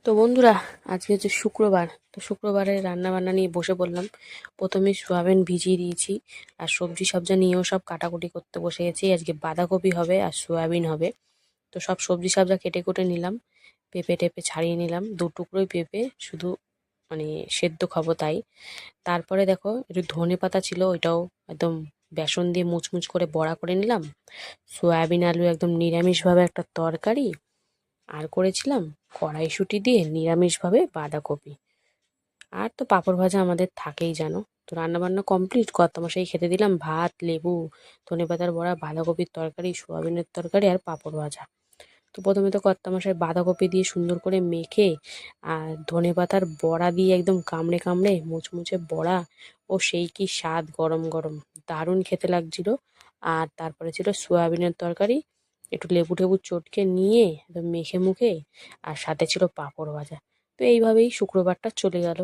তো বন্ধুরা, আজকে হচ্ছে শুক্রবার। তো শুক্রবারে রান্না বান্না নিয়ে বসে পড়লাম। প্রথমে সোয়াবিন ভিজিয়ে দিয়েছি, আর সবজি সবজা নিয়েও সব কাটাকুটি করতে বসে গেছি। আজকে বাঁধাকপি হবে আর সোয়াবিন হবে। তো সব সবজি সবজা কেটে কুটে নিলাম, পেঁপে টেপে ছাড়িয়ে নিলাম, দু টুকরোই পেঁপে, শুধু মানে সেদ্ধ খাবো তাই। তারপরে দেখো একটু ধনে পাতা ছিল, ওইটাও একদম বেসন দিয়ে মুচমুচ করে বড়া করে নিলাম। সোয়াবিন আলু একদম নিরামিষভাবে একটা তরকারি, আর করেছিলাম কড়াইশুঁটি দিয়ে নিরামিষভাবে বাঁধাকপি। আর তো পাঁপড় ভাজা আমাদের থাকেই জানো। তো রান্নাবান্না কমপ্লিট, কর্তামশাই খেতে দিলাম ভাত, লেবু, ধনেপাতার বড়া, বাঁধাকপির তরকারি, সোয়াবিনের তরকারি আর পাঁপড় ভাজা। তো প্রথমে তো কর্তামশাই বাঁধাকপি দিয়ে সুন্দর করে মেখে আর ধনেপাতার বড়া দিয়ে একদম কামড়ে কামড়ে মুচমুচে বড়া, ও সেই কি স্বাদ গরম গরম, দারুণ খেতে লাগছিল। আর তারপরে ছিল সোয়াবিনের তরকারি, একটু লেবু টেবু চটকে নিয়ে একদম মেখে মুখে, আর সাথে ছিল পাঁপড় ভাজা। তো এইভাবেই শুক্রবারটা চলে গেল।